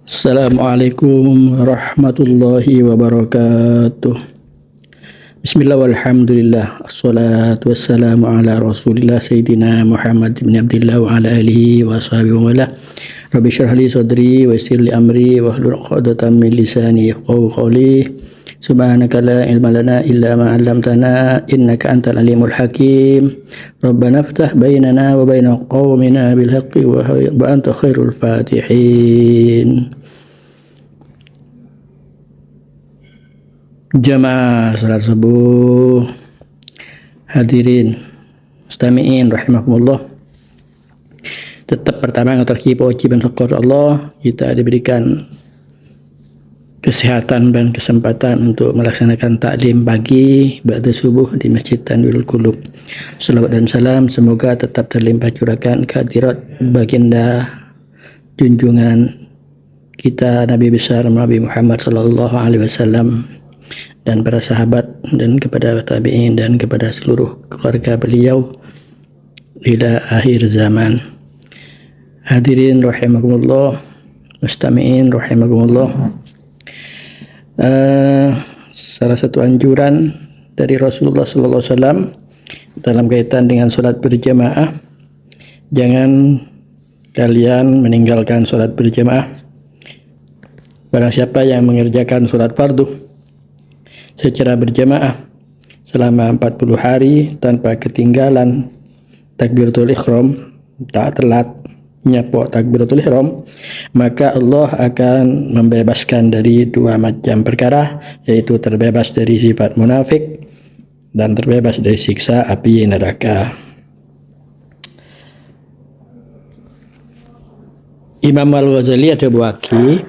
Assalamualaikum warahmatullahi wabarakatuh. Bismillah walhamdulillah. Assalatu wassalamu ala rasulillah Sayyidina Muhammad bin Abdillah wa ala alihi wa sahbihi wa wala. Rabbi syrah li sadri wa yassir li amri wa hlul 'uqdatam min lisani yafqahu qawli. Subhanaka la ilma lana illa ma 'allamtana innaka antal alimul hakim. Rabbana iftah bainana wa baina qaumina bil haqqi wa anta khairul fatihin. Jamaah salat subuh, hadirin mustami'in rahimakumullah. Tetap pertama terkait kewajiban syukur Allah, kita diberikan kesehatan dan kesempatan untuk melaksanakan taklim pagi ba'da subuh di Masjid Tanwirul Qulub. Salawat dan salam semoga tetap terlimpah curahkan kehadirat baginda junjungan kita Nabi besar Nabi Muhammad sallallahu alaihi wasallam dan para sahabat dan kepada tabi'in dan kepada seluruh keluarga beliau hingga akhir zaman. Hadirin rahimakumullah, mustami'in rahimakumullah. Salah satu anjuran dari Rasulullah sallallahu alaihi wasallam dalam kaitan dengan salat berjamaah, jangan kalian meninggalkan salat berjamaah. Barang siapa yang mengerjakan salat fardu secara berjamaah selama 40 hari tanpa ketinggalan takbiratul ihram, tak telat nyapok takbiratul ihram, maka Allah akan membebaskan dari dua macam perkara, yaitu terbebas dari sifat munafik dan terbebas dari siksa api neraka. Imam Al-Ghazali ada buaki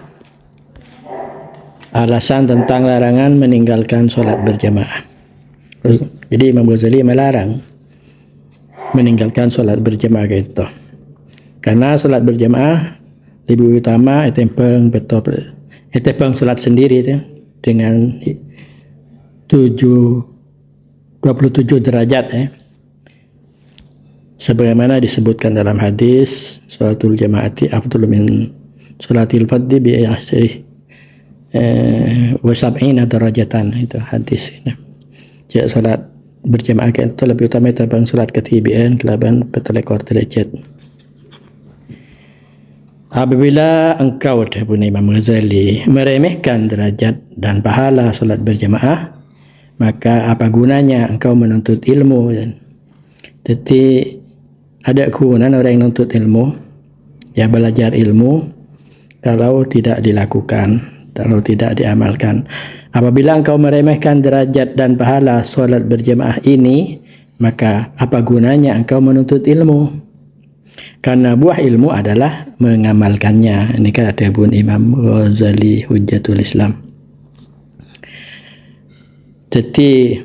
alasan tentang larangan meninggalkan sholat berjamaah. Jadi Imam Ghazali melarang meninggalkan sholat berjamaah gitu. Karena sholat berjamaah lebih utama etempeng betul, etempeng sholat sendiri dengan 27 derajat sebagaimana disebutkan dalam hadis, sholatul jamaati afdalu min sholatil fardhi bi wasab'ina darajatan, itu hadis. Jadi salat berjamaah itu lebih utama daripada salat ketibian kelaban betelekor derajat. Apabila engkau, bunyi Imam Ghazali, meremehkan derajat dan pahala salat berjamaah, maka apa gunanya engkau menuntut ilmu? Jadi ada kegunaan orang yang menuntut ilmu, ya belajar ilmu, kalau tidak dilakukan, kalau tidak diamalkan. Apabila engkau meremehkan derajat dan pahala solat berjamaah ini, maka apa gunanya engkau menuntut ilmu? Karena buah ilmu adalah mengamalkannya. Ini kan ada pun Imam Ghazali Hujjatul Islam. Jadi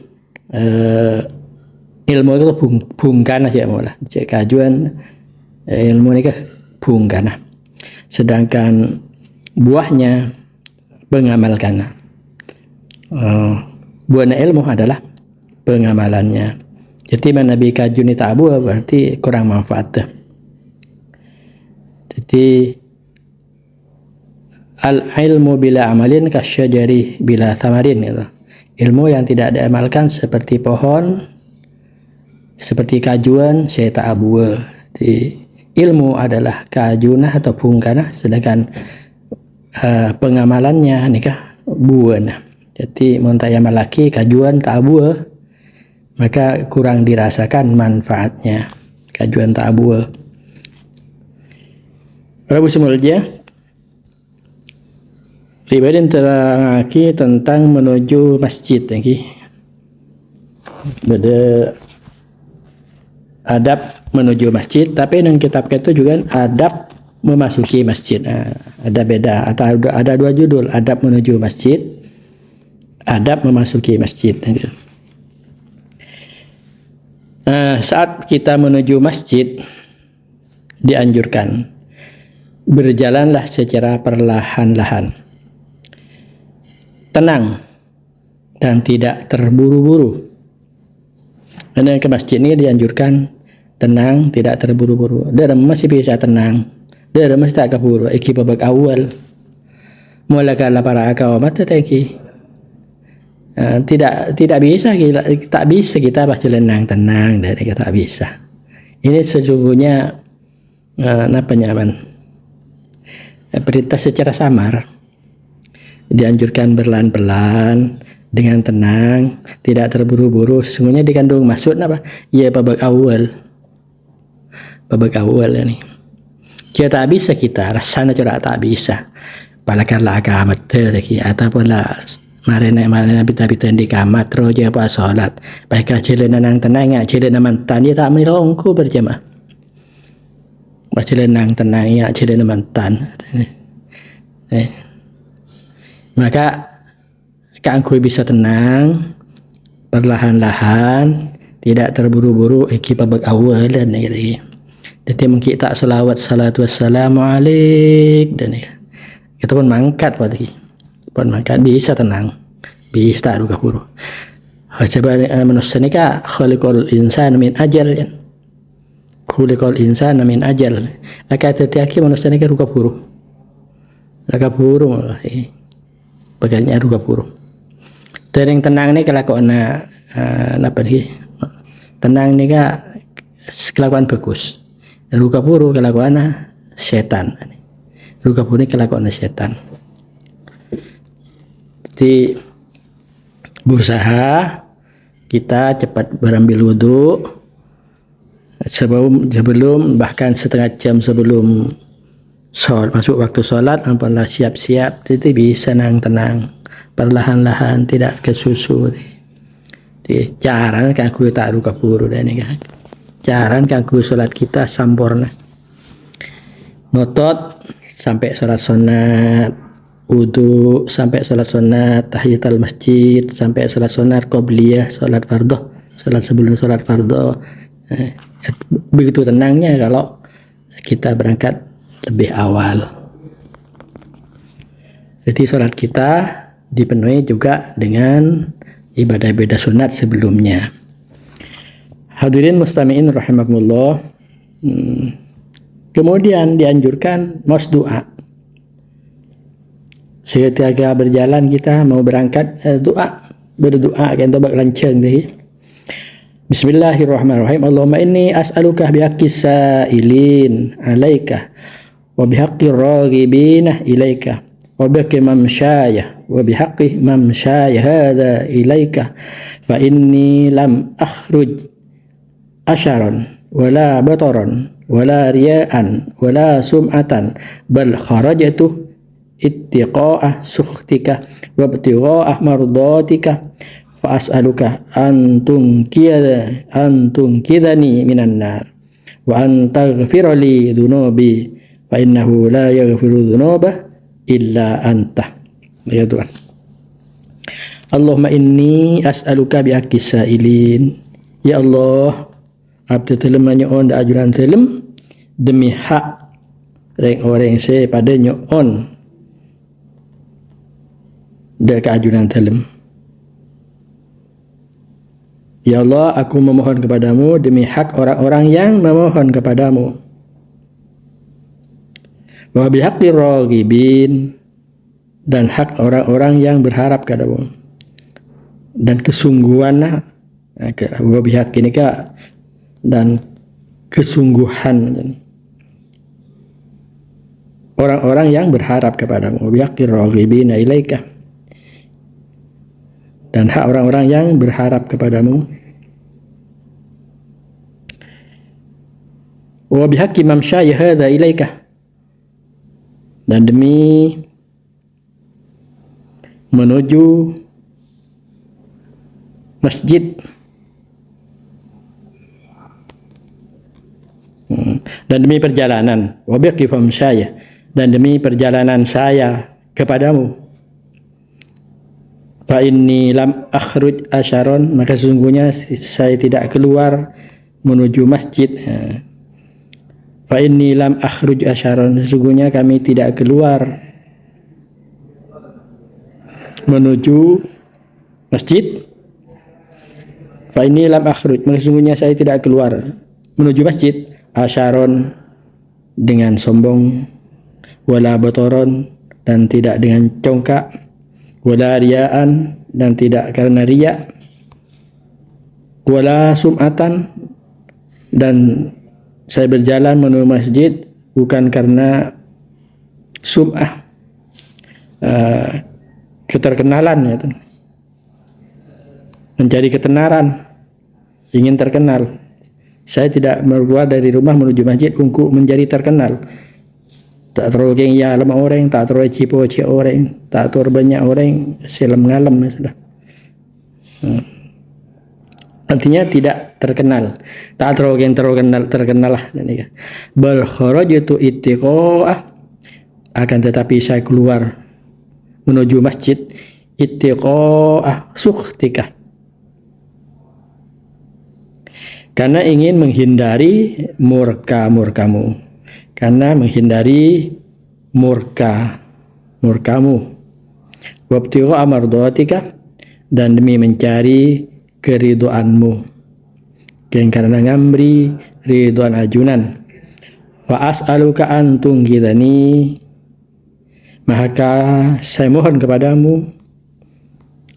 ilmu itu bungkana aja malah. Cek kajuan ilmu ini kan bungkana. Sedangkan buahnya mengamalkan. Buahnya ilmu adalah pengamalannya. Jadi Nabi kajuni ta'bu berarti kurang manfaat. Jadi al-ilmu bila amalin kasyajari bila thamarin gitu. Ilmu yang tidak diamalkan seperti pohon, seperti kajuan saya ta'bu. Jadi ilmu adalah kajuna atau bungkana, sedangkan pengamalannya nikah buana. Jadi montaya malaki kajuan ta'bu, maka kurang dirasakan manfaatnya kajuan ta'bu. Rabu semulja Ribadin terangaki tentang menuju masjid lagi. Beda adab menuju masjid, tapi dalam kitab itu juga adab memasuki masjid. Ada beda, atau ada dua judul, adab menuju masjid, adab memasuki masjid. Saat kita menuju masjid dianjurkan berjalanlah secara perlahan-lahan, tenang dan tidak terburu-buru. Karena ke masjid ini dianjurkan tenang, tidak terburu-buru. Dia masih bisa tenang, dia masih tak keburu. Iki babak awal Mulakan para kau mata teki. Tidak bisa kita, tak bisa kita berjalan tenang dari kita tak bisa. Ini sesungguhnya apa nyaman? Perintah secara samar. Dianjurkan berlahan-lahan dengan tenang, tidak terburu-buru. Sesungguhnya dikandung maksud apa? Ya babak awal ini. Kita tak bisa kita rasanya curah tak bisa. Palakanlah agama terki ataupun lah marina bita-bita di kamar roja apa solat. Baiklah jalan nang tenang ya jalan mantan dia tak menirongku berjamaah. Jalan nang tenang ya jalan mantan. Maka kangku bisa tenang, perlahan-lahan, tidak terburu-buru. Kita babak awal dan gitu. Jadi mungkin tak salawat salatu wassalamu alaik dan kita pun mangkat lagi. Pun mangkat bisa tenang, bisa tak buru. Coba manusia ni ka khalikul insan min ajal kan. Khalikul insan min ajal. Laka tetiaki manusia ni ka buru. Laka buru malah. Bagainya buru. Tering tenang ni kelakuan apa ni? Tenang ni ka kelakuan bagus. Ruka buru kelakuan setan. Ruka buru ni kelakuan setan. Jadi berusaha kita cepat berambil wudhu sebelum bahkan setengah jam sebelum masuk waktu sholat, ampunlah siap-siap. Jadi bisa tenang, perlahan-lahan, tidak kesusu. Jadi caran kangku tak ruka buru dan ini kan. Caran kangku sholat kita sampurna. Notot sampai sholat sunat, wudhu sampai sholat sunat, tahiyatul masjid sampai sholat sunat, qobliyah sholat fardhu, sholat sebelum sholat fardhu. Begitu tenangnya kalau kita berangkat lebih awal. Jadi sholat kita dipenuhi juga dengan ibadah-ibadah sunat sebelumnya. Hadirin mustami'in rahimakumullah. Kemudian dianjurkan mos doa. Ketika berjalan kita mau berangkat berdoa kan tobak lancang deh. Bismillahirrahmanirrahim. Allahumma inni as'aluka bihaqqis sa'ilin 'alaika wa bihaqqir raghibina ilaika wa bihaqqi mamsyaya wa bihaqqi mamsyaya hadza ilaika fa inni lam akhruj asharan wala bataran wala riya'an wala sum'atan bal kharajtu ittiqa'a sukhtika wa ibtigha'a mardatika fa as'aluka an tunkidhani minan nar wa an taghfira li dhunubi fa innahu la yaghfiru dhunuba illa anta. Ya Tuhan, Allahumma inni as'aluka bihaqqis sa'ilin. Ya Allah, abdi telem nyoon da ajuran telem demi hak orang saya pada nyoon da keajuran telem. Ya Allah, aku memohon kepadamu demi hak orang-orang yang memohon kepadamu. Wa bihaqqir raghibin, dan hak orang-orang yang berharap kepadamu. Dan kesungguhan wa bihaqqi nika dan kesungguhan orang-orang yang berharap kepadamu. Wa bihaqqir raghibina ilaika, dan hak orang-orang yang berharap kepadamu. Wa bihaqqi mamsyaya hadza ilaika, dan demi menuju masjid dan demi perjalanan. Wa bihaqqi mamsyaya, dan demi perjalanan saya kepadamu. Fa inni lam akhruj asharon, maka sesungguhnya saya tidak keluar menuju masjid. Fa inni lam akhruj asharon, sesungguhnya kami tidak keluar menuju masjid. Fa inni lam akhruj, maka sesungguhnya saya tidak keluar menuju masjid asharon dengan sombong, wala batoron, dan tidak dengan congkak, wala riyaan dan tidak karena riya, wala sum'atan dan saya berjalan menuju masjid bukan karena sum'ah, keterkenalan, ya, mencari ketenaran, ingin terkenal. Saya tidak keluar dari rumah menuju masjid untuk menjadi terkenal. Tak terlalu geng ya lama orang, tak terlalu cipo orang, tak terlalu banyak orang, selam ngalam sudah. Artinya tidak terkenal, tak terlalu geng terkenal lah. Bal kharajtu ittiqa'ah, akan tetapi saya keluar menuju masjid ittiqa'ah sukhtika, karena ingin menghindari murkamu, karena menghindari murkamu, wabtigha'a mardatika, dan demi mencari keriduanmu, karena ngamri ridwan ajunan. Wa as'aluka an tunqidhani, maka saya mohon kepadamu,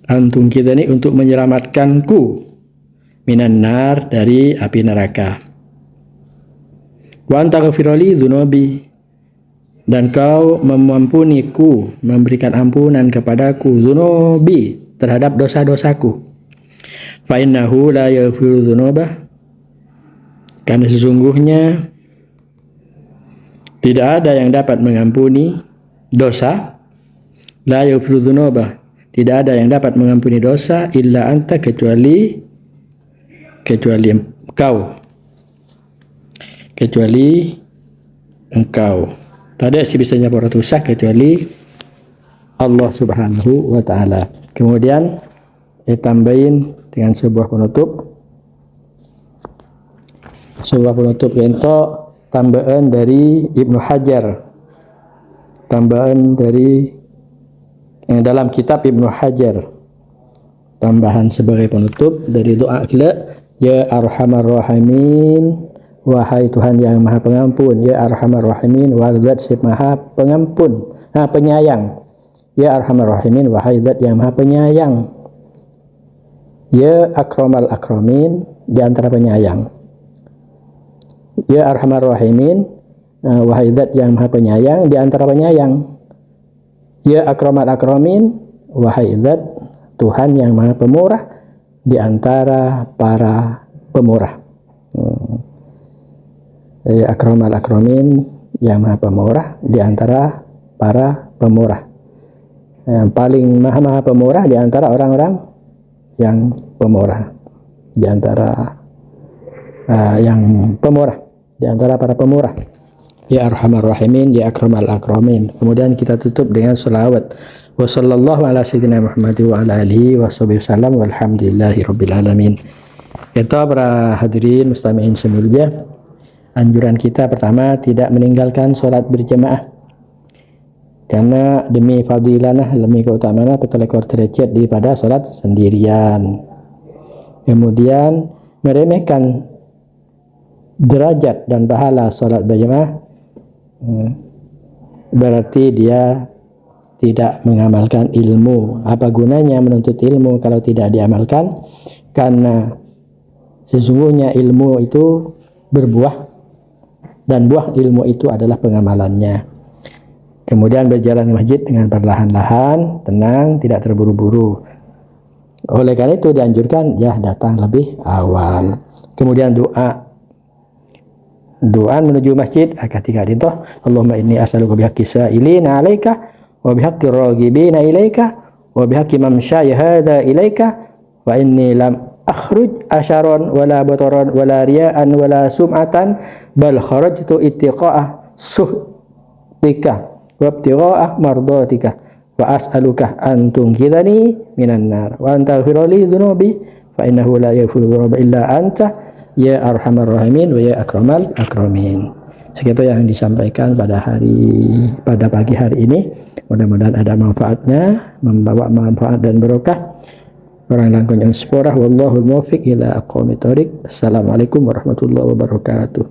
an tunqidhani, untuk menyelamatkanku, minan nar, dari api neraka. Wa anta ghafirali dzunubi, dan kau mengampuniku, memberikan ampunan kepadaku, dzunubi, terhadap dosa-dosaku. Fa innahu la yaghfiru dzunuba, karena sesungguhnya tidak ada yang dapat mengampuni dosa. La yaghfiru dzunuba, tidak ada yang dapat mengampuni dosa, illa anta, kecuali engkau. Tadi si bisanya para tusak kecuali Allah Subhanahu wa taala. Kemudian tambahin dengan sebuah penutup itu tambahan dari Ibnu Hajar, tambahan dari yang dalam kitab Ibnu Hajar, tambahan sebagai penutup dari doa kita, ya arhamar rahimin, wahai Tuhan yang maha pengampun, ya arhamar rahimin, wahai zat si maha pengampun, penyayang, ya arhamar rahimin, wahai zat yang maha penyayang, ya akramal akramin, di antara penyayang, ya arhamar rahimin, wahai zat yang maha penyayang di antara penyayang, ya akramal akramin, wahai zat Tuhan yang maha pemurah di antara para pemurah. Ya akramal akramin, yang maha pemurah di antara para pemurah. Yang paling maha pemurah di antara orang-orang yang pemurah, di antara yang pemurah, di antara para pemurah. Ya arhamar rahimin, ya akramal akramin. Kemudian kita tutup dengan selawat. Wa sallallahu ala sayyidina Muhammad wa ala alihi wa sahbihi wasallam, walhamdulillahi rabbil alamin. Kita para hadirin mustami'in semuanya, anjuran kita pertama, tidak meninggalkan sholat berjamaah, karena demi fadilana, demi keutamaan petolekor derajat daripada sholat sendirian. Kemudian meremehkan derajat dan pahala sholat berjamaah, berarti dia tidak mengamalkan ilmu. Apa gunanya menuntut ilmu kalau tidak diamalkan? Karena sesungguhnya ilmu itu berbuah, dan buah ilmu itu adalah pengamalannya. Kemudian berjalan ke masjid dengan perlahan-lahan, tenang, tidak terburu-buru. Oleh karena itu dianjurkan ya datang lebih awal. Kemudian doa menuju masjid ketika itu, Allahumma inni as'aluka bihaqqi sa'ilina 'alaika wa bihaqqi raghibina ilaika wa bihaqqi mamsyaya hadza ilaika wa inni lam akhruj asharon wala bataron wala riya'an wala sum'atan bal kharajtu ittiqa'ah suhtika wabtigha'a mardatika wa as'aluka an tunqidhani minan nar wa anta ghafirli dzunubi fa innahu la yaghfiru dzunuba illa anta ya arhamar rahimin wa ya akramal akramin. Segitu yang disampaikan pada pagi hari ini. Mudah-mudahan ada manfaatnya, membawa manfaat dan berkah. Orang langkung yang seporah, wallahul muwaffiq ila aqwamit thoriq. Assalamualaikum warahmatullahi wabarakatuh.